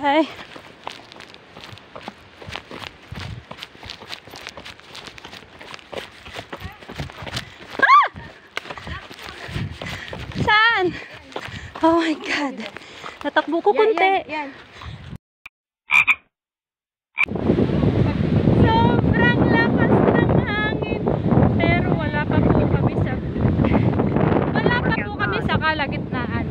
Okay. Ah! Saan? Oh my God. Natakbo ko kunti. Yan. Sobrang lakas ng hangin. Pero wala pa po kami sa kalagitnaan.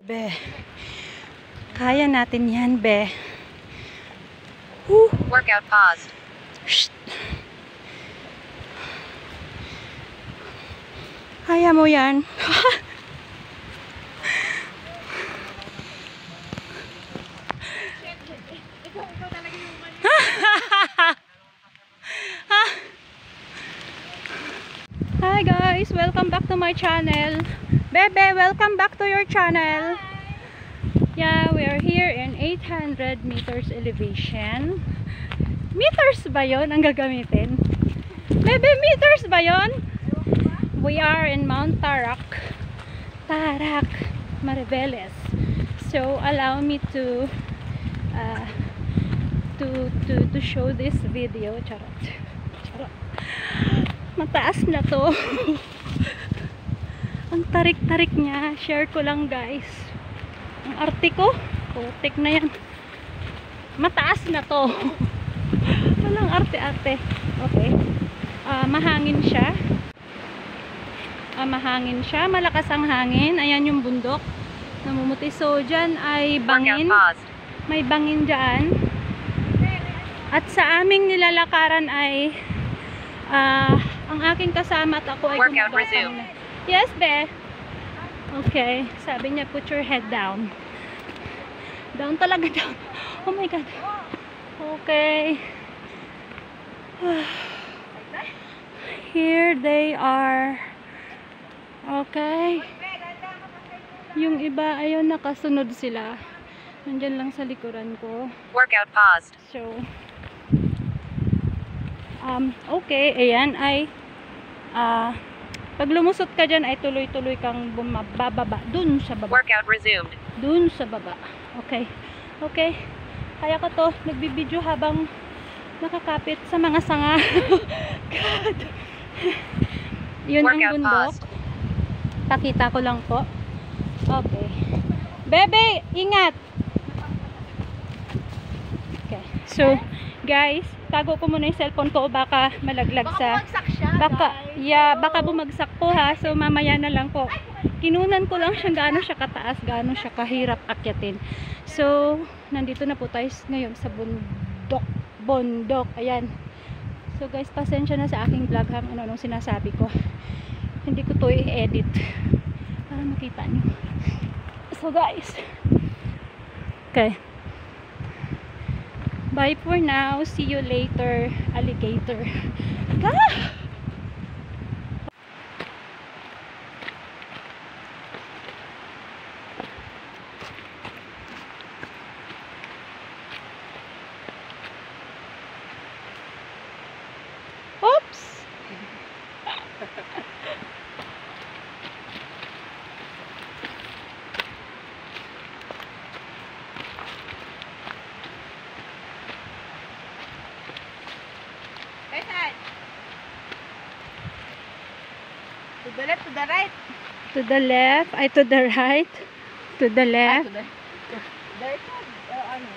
Be, kaya natin yan, be. Workout paused. Shh. Kaya mo yan. Hi guys, welcome back to my channel. Bebe, welcome back to your channel. Yeah, we are here in 800 meters elevation. Meters ba yon ang gagamitin? Bebe, meters ba yon? We are in Mount Tarak, Mariveles. So allow me to show this video. Charot. Mataas na to. Ang tarik-tarik niya. Share ko lang guys. Ang arte ko. Putik na yan. Mataas na to. Walang arte-arte. Okay. Mahangin siya. Mahangin siya. Malakas ang hangin. Ayan yung bundok. Namumuti. So dyan ay bangin. May bangin dyan. At sa aming nilalakaran ay ang aking kasama at ako ay gumagapang na. Yes, be. Okay. Sabi niya, put your head down. Down talaga, down. Oh my God. Okay. Here they are. Okay. Yung iba, ayun, nakasunod sila. Nandyan lang sa likuran ko. Workout paused. So, okay, ayan ay pag lumusot ka dyan ay tuloy-tuloy kang bababa dun sa baba. Workout resumed. Dun sa baba. Okay. Okay. Kaya ko to, nagbibideo habang nakakapit sa mga sanga. God. Yun Workout ang bundok. paused. Pakita ko lang po. Okay. Bebe, ingat! Okay. So, guys, tago ko muna yung cellphone ko, baka malaglag sa baka bumagsak po ha. So mamaya na lang po. Kinunan ko lang siya gaano siya kataas, gaano siya kahirap akyatin. So nandito na po tayo ngayon sa bundok. Ayan. So guys, pasensya na sa aking vlog hang ano nung sinasabi ko. Hindi ko to i-edit para makita niyo. So guys. Okay. Bye for now. See you later, alligator. Ah! Oops! To the left, to the right. To the left, ay to the right. To the left. There ka, ano?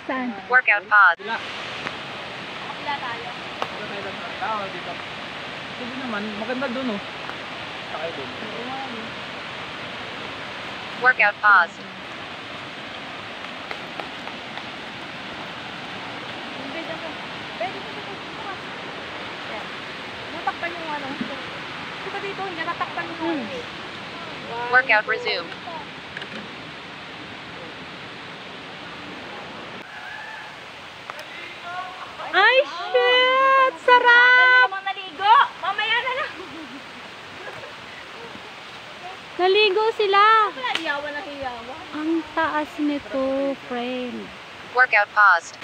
Saan? Workout paused. Kapila tayo. Dito. Hindi naman, maganda dun oh. Sakay dun. Workout paused. Natakpan yung ano. Dito, hindi natakpan yung ano. Workout resumed. Ay, shit! Sarap! Mamang naligo! Mamaya na lang! Naligo sila! Wala, hiyawan na hiyawan. Ang taas nito, friend. Workout paused.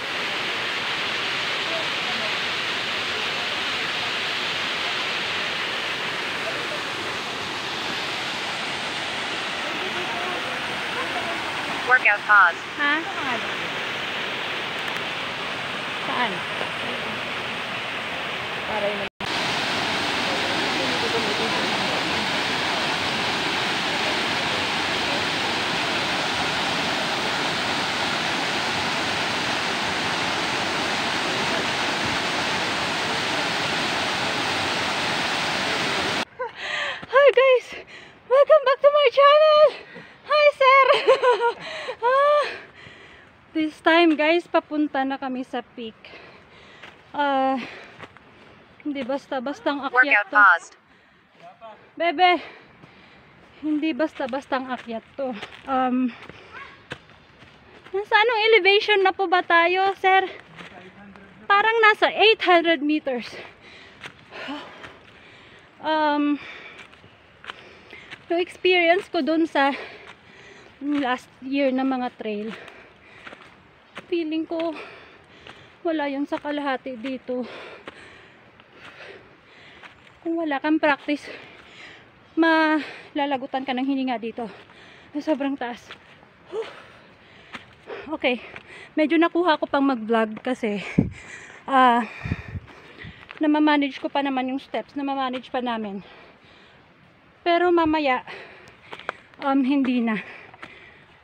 Workout paused. Ha? Saan? Para yun. Hi guys! Welcome back to my channel! Hi sir! This time guys, papunta na kami sa peak. Hindi basta-bastang akyat Workout to. paused. Bebe! Hindi basta-bastang akyat to. Nasa anong elevation na po ba tayo, sir? Parang nasa 800 meters. Yung experience ko dun sa last year na mga trail, feeling ko wala yun sa kalahati dito. Kung wala kang practice, malalagutan ka ng hininga dito. Sobrang taas. Okay, medyo nakuha ko pang mag-vlog kasi namamanage ko pa naman yung steps, namamanage pa namin. Pero mamaya hindi na.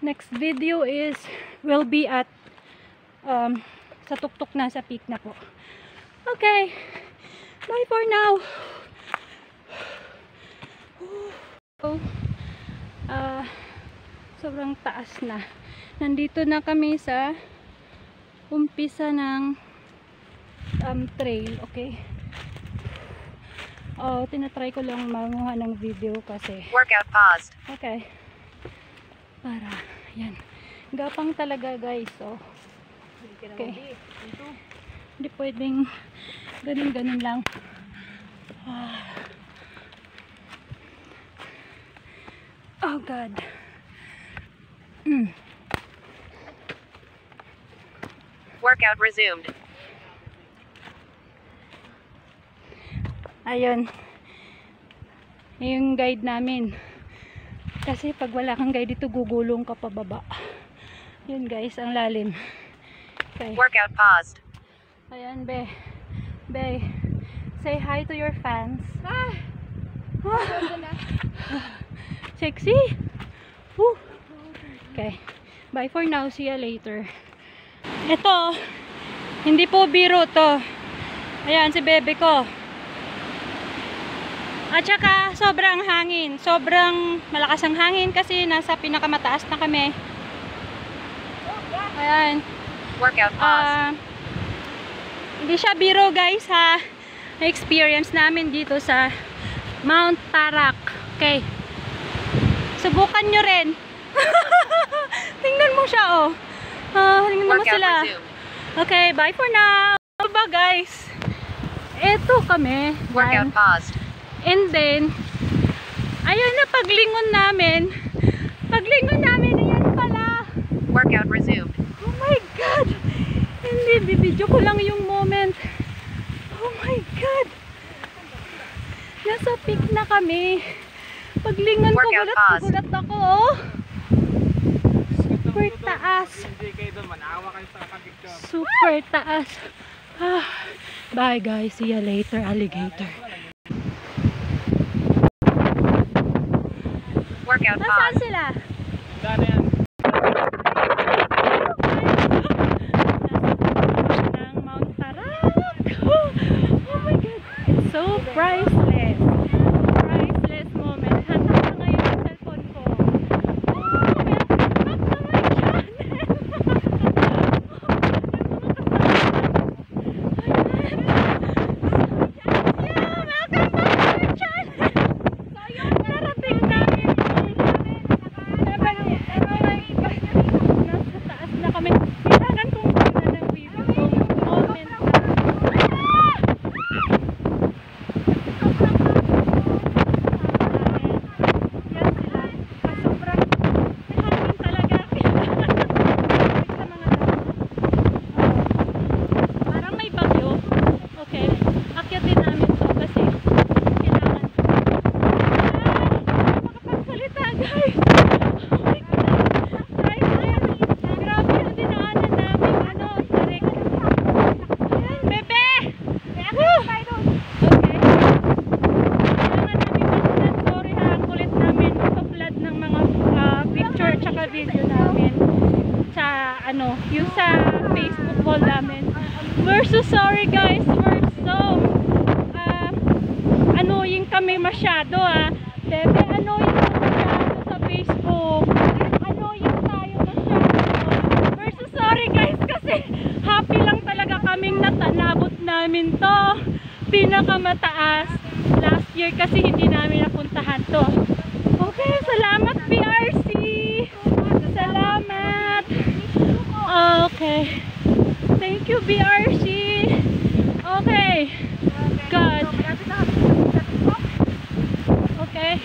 Next video will be at sa tuktok na, sa peak na po. Okay, bye for now. Sobrang taas na. Nandito na kami sa umpisa ng trail. Okay, tinatry ko lang manguha ng video kasi Workout paused. okay, para yan, gapang talaga guys. So okay, hindi pwedeng ganun lang. Oh god. Workout resumed. Ayun, yung guide namin, kasi pag wala kang guide dito, gugulong ka pababa. Yun guys, ang lalim. Okay. Workout paused. Ayan, be, say hi to your fans. Sexy. Woo. Okay, bye for now, see ya later. Ito, hindi po biro to. Ayan, si bebe ko. At saka sobrang hangin, sobrang malakas ang hangin kasi nasa pinakamataas na kami. Ayan. Workout paused. Hindi siya biro guys ha. Na-experience namin dito sa Mount Tarak. Okay. Subukan nyo rin. Tingnan mo siya oh. Tingnan mo Workout sila. resumed. Okay, bye for now. Bye guys. Eto kami. Workout paused. And then, ayun na paglingon namin. Ayan pala. Workout resumed. Oh my God! Hindi, bibidyo ko lang yung moment. Oh my God! Nasa peak na kami. Paglingon ko, Workout paused. gulat ako, oh. Super taas. Hindi kayo doon, manawa kayo sa kapag-picture. Super taas. Bye guys, see ya later, alligator. Workout Nasaan paused. sila? Daan na yan. Ng Mount Tarak. Oh my God. It's so priceless. Priceless moment. Handa ko ngayon yung cellphone ko. Welcome back to my channel. Welcome back to my channel. So yun, narating namin. sa video namin. Sa, ano, yung sa Facebook wall namin. We're so sorry guys. We're so, annoying kami masyado Bebe, annoying mo masyado sa Facebook. Annoying tayo masyado. We're so sorry guys kasi happy lang talaga kaming nabot namin to. Pinakamataas. Last year kasi hindi namin napuntahan to. Okay, salamat PRC. Salamat. Okay. Thank you BRC. Okay. God. Okay.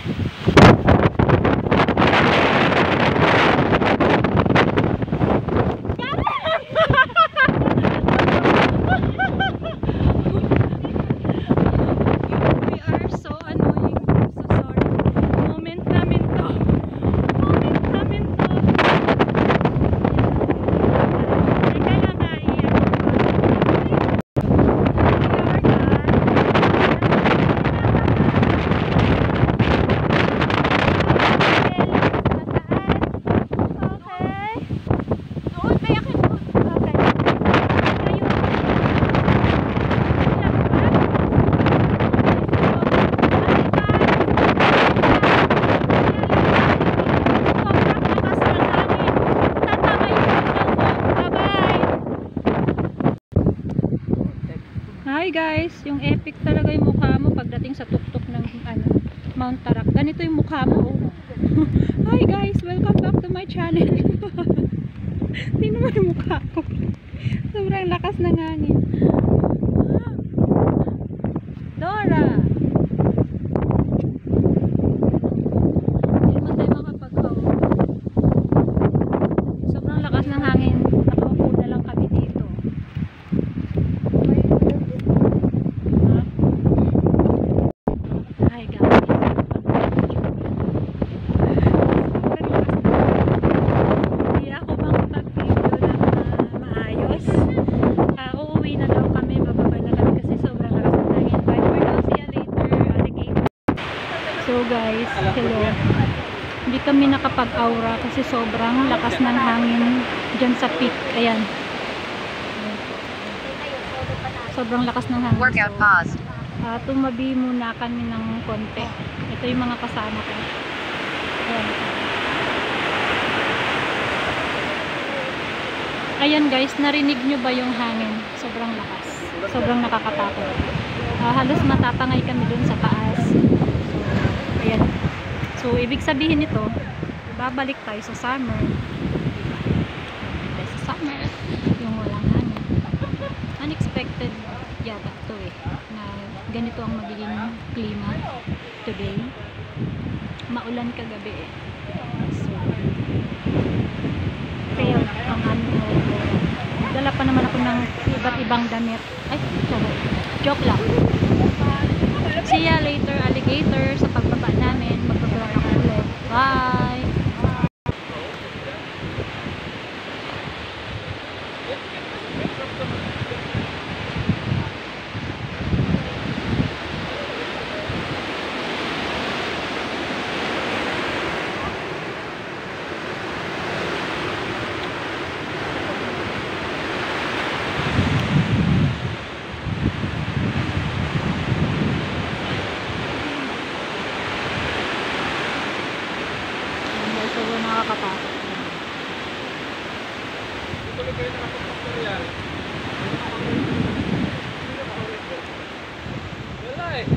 Hi guys, yung epic talaga yung mukha mo pagdating sa tuktok ng Mount Tarak. Ganito yung mukha mo. Hi guys, welcome back to my channel. Tingnan mo yung mukha ko. Sobrang lakas ng hangin. Dora! Hindi naman tayo makapag-hawa. Sobrang lakas ng hangin. Nakaupo na lang kami dito. Hi guys. Hindi ako makapag-video ng maayos. Uuwi na daw kami. Bababa na kami kasi sobrang lakas ng hangin. Bye for now. See you later. Alligator. So guys, hello. Hindi kami nakapag-aura kasi sobrang lakas ng hangin dyan sa peak. Ayan. Sobrang lakas ng hangin. Workout paused. Tumabi muna kami ng konti. Ito yung mga kasama ko. Ayan. Ayan guys, narinig nyo ba yung hangin? Sobrang lakas. Sobrang nakakatakot. Halos matapangay kami dun sa taas. So, ayan. So, ibig sabihin nito, babalik tayo sa summer. Sa summer, yung walang hangin. Unexpected yata to na ganito ang magiging klima today. Maulan kagabi So, kaya ang dala pa naman ako ng iba't ibang damit. Ay, joke lang. See ya later, alligator, sa pagbaba namin. Magbablog ako ulit. Bye! Sobrang nakakatakot. Tuloy kayo nakapag-tutorial. Wala eh.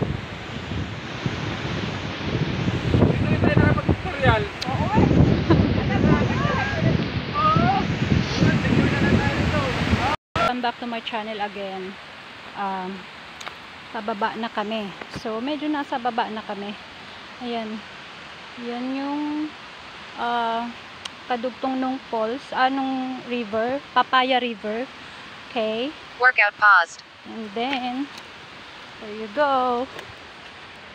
Tuloy tayo nakapag-tutorial. Oo eh. Welcome back to my channel again. Pababa na kami. So, medyo nasa baba na kami. Ayan. Yan yung kadugtong nung falls, nung river, Papaya River. Okay. Workout paused. And then, there you go.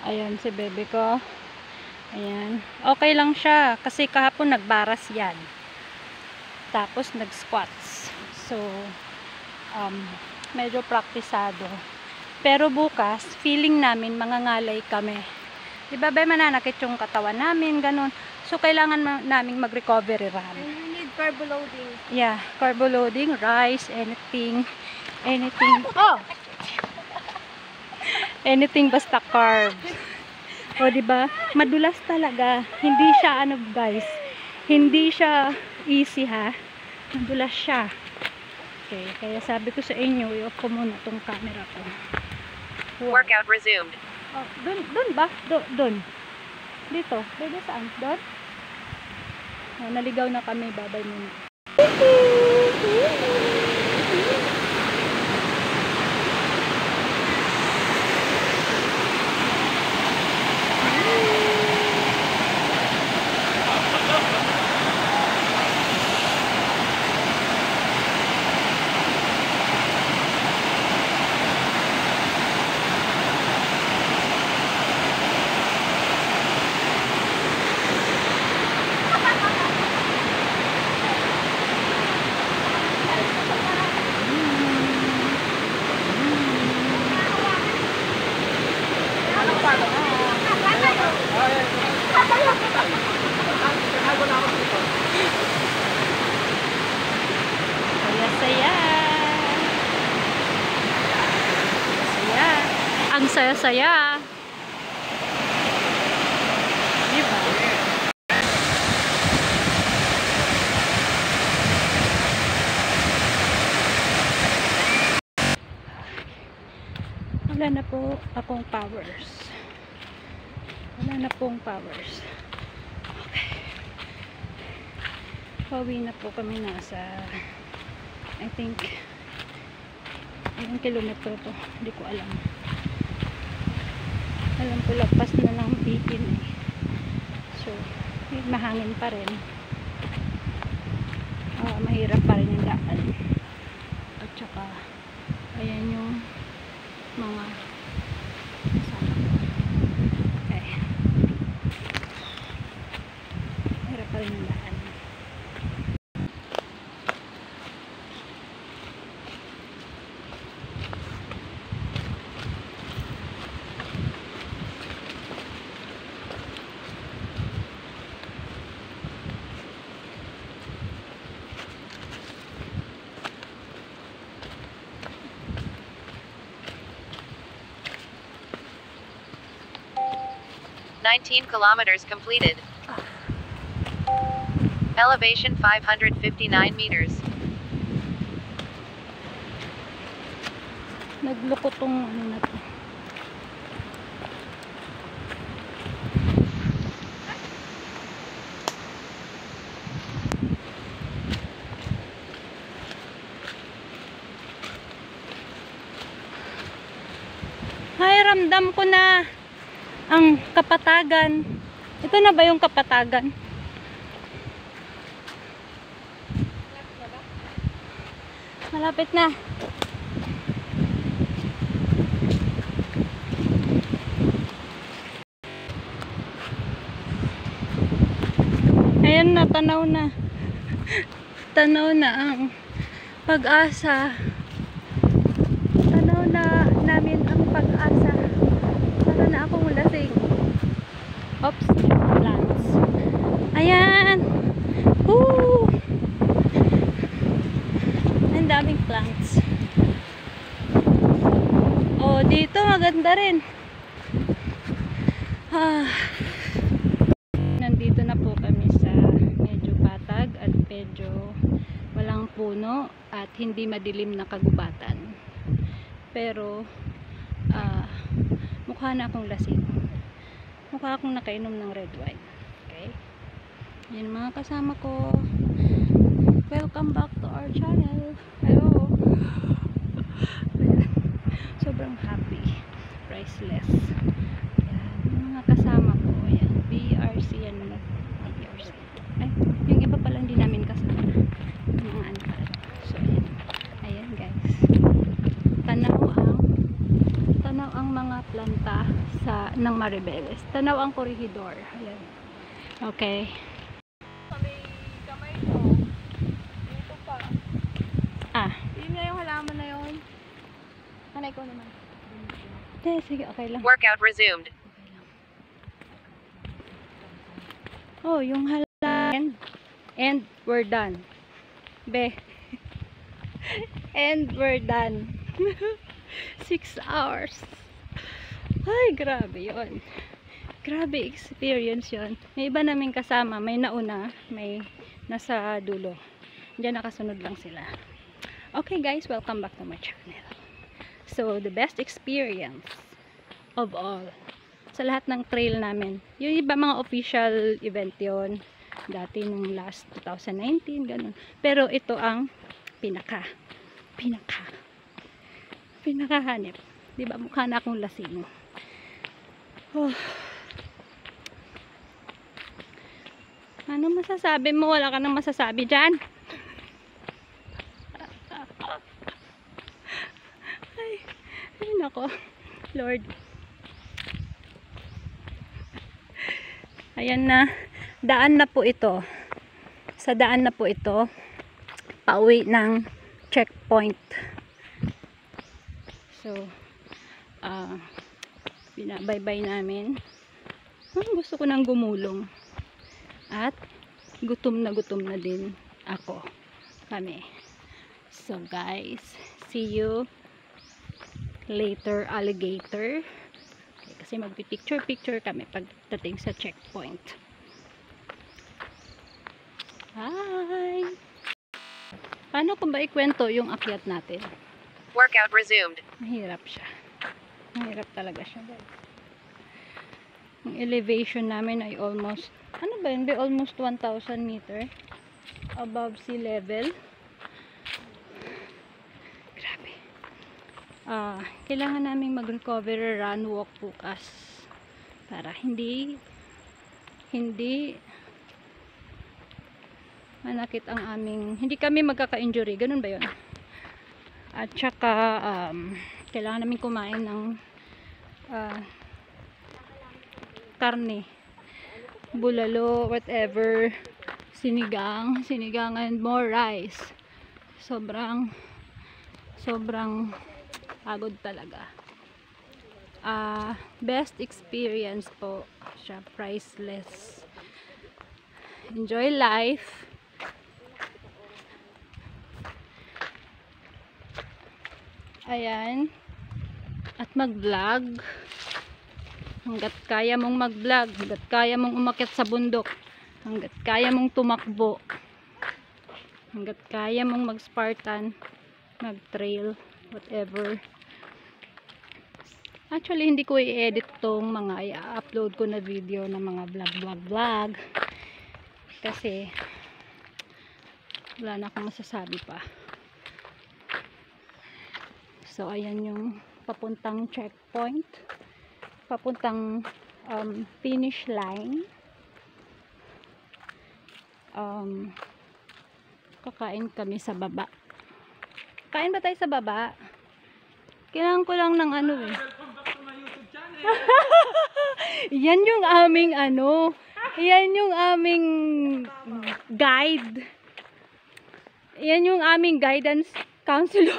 Ayan si bebe ko. Ayan. Okay lang siya kasi kahapon nagbaras yan. Tapos nag-squats. So, medyo praktisado. Pero bukas, feeling namin mangangalay kami. Di ba, Bay, mananakit yung katawan namin, ganun. So, kailangan naming mag-recovery run. And we need carbo loading. Yeah, carbo loading, rice, anything. Oh! Anything basta carb. O, di ba? Madulas talaga. Hindi siya, ano, guys. Hindi siya easy, ha? Madulas siya. Okay, kaya sabi ko sa inyo, i-off ko muna tong camera ko. Wow. Workout resumed. Oh, dun ba? Dun. Dito. Dito saan? Dun? Oh, naligaw na kami. Babay muna. Saya-saya. Saya. Ang saya-saya. Diba? Wala na po akong powers. Wala na pong powers. Okay. Pauwi na po kami nasa I think ilang kilometro to. Hindi ko alam. Alam ko lagpas na ng bitin eh. So, mahangin pa rin. Mahirap pa rin yung daan. At saka ayan yung mga kasama ko. Okay. Mahirap pa rin yung daan. $19 kilometers completed. Elevation 559 meters. Nagloko tong ano na to. Ay, ramdam ko na ang Kapatagan. Ito na ba yung Kapatagan? Malapit na. Ayan na, tanaw na. Tanaw na ang Pag-asa. Tanaw na namin ang Pag-asa. Para na akong lasing. Oops, plants. Ayan. Woo! Ang daming plants. Oh, dito maganda rin. Nandito na po kami sa medyo patag at medyo walang puno at hindi madilim na kagubatan. Pero mukha na akong lasing. Mukha akong nakainom ng red wine. Okay? Yan mga kasama ko. Welcome back to our channel. Hello. Sobrang happy. Priceless. Yan. Yung mga kasama ko. Ayan. BRC. Yan mga BRC. Ay, yung iba pala hindi namin kasama. Yung mga ano pala. So, ayan. Ayan guys. Tanaw ang mga planta ng Maribeles. Tanaw ang corregidor. Ayan. Okay. Kamay ko. Dito pa. Yun na yung halaman na yun. Kanay ko naman. Sige, okay lang. Workout resumed. Okay lang. Oh, yung halaman. And we're done. Be. And we're done. 6 hours. Ay, grabe yun. Grabe experience yun. May iba naming kasama. May nauna. May nasa dulo. Diyan nakasunod lang sila. Okay guys, welcome back to my channel. So, the best experience of all. Sa lahat ng trail namin. Yung iba mga official event yon dati nung last 2019, ganun. Pero ito ang pinakahanip. Diba, mukha na akong lasing. Oh. Ano masasabi mo? Wala ka nang masasabi dyan? Ay nako. Lord. Ayan na. Daan na po ito. Sa daan na po ito. Pauwi ng checkpoint. So, binabaybay namin. Gusto ko nang gumulong. At gutom na din ako. Kami. So guys, see you later, alligator. Okay, kasi magpipicture kami pagdating sa checkpoint. Bye! Paano ko ba ikwento yung akyat natin? Workout resumed. Mahirap siya. Mahirap talaga siya, guys. Ang elevation namin ay almost, ano ba yun? Almost 1,000 meter above sea level. Grabe. Kailangan namin mag-recover run walk bukas para hindi manakit ang aming, hindi kami magkaka-injury. Ganun ba yun? At saka kailangan namin kumain ng karne, bulalo, whatever, sinigang and more rice. Sobrang pagod talaga. Best experience po siya, priceless. Enjoy life. Ayan. At mag-vlog. Hanggat kaya mong mag-vlog, hanggat kaya mong umakyat sa bundok, hanggat kaya mong tumakbo, hanggat kaya mong mag-Spartan, mag-trail, whatever. Actually, hindi ko i-edit tong mga i-upload ko na video na mga vlog. Kasi, wala na akong masasabi pa. So, ayan yung papuntang checkpoint. Papuntang finish line. Kakain kami sa baba. Kain ba tayo sa baba? Kailangan ko lang ng ano eh. Yan yung aming ano. Yan yung aming guide. Yan yung aming guidance counselor.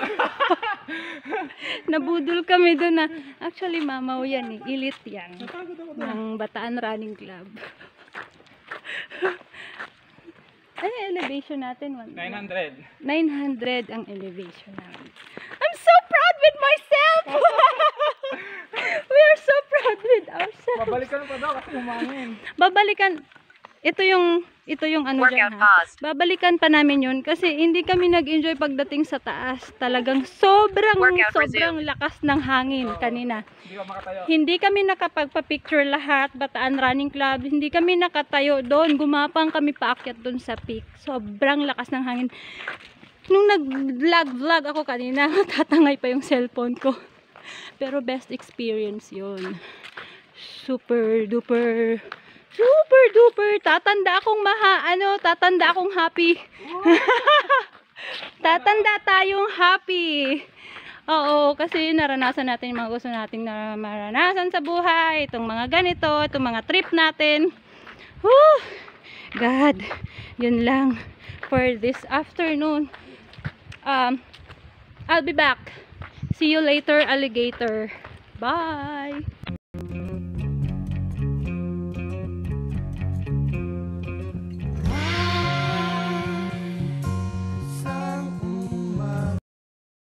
Nabudol kami doon na actually mamaw yan eh, elite yan ng Bataan Running Club. Ay, elevation natin 900 ang elevation namin. I'm so proud with myself. We are so proud with ourselves. Babalikan pa daw kasi umangin. Babalikan. Ito yung ano dyan, Workout ha. paused. Babalikan pa namin yun kasi hindi kami nag-enjoy pagdating sa taas. Talagang sobrang lakas ng hangin kanina. Hindi ka makatayo. Hindi kami nakapagpa-picture lahat, Bataan Running Club. Hindi kami nakatayo doon. Gumapang kami paakyat doon sa peak. Sobrang lakas ng hangin. Nung nag-vlog ako kanina, tatangay pa yung cellphone ko. Pero best experience yun. Super duper. Tatanda akong happy. Tatanda tayong happy. Oo, kasi naranasan natin yung mga gusto nating maranasan sa buhay. Itong mga ganito, itong mga trip natin. Woo! God, yun lang for this afternoon. I'll be back. See you later, alligator. Bye!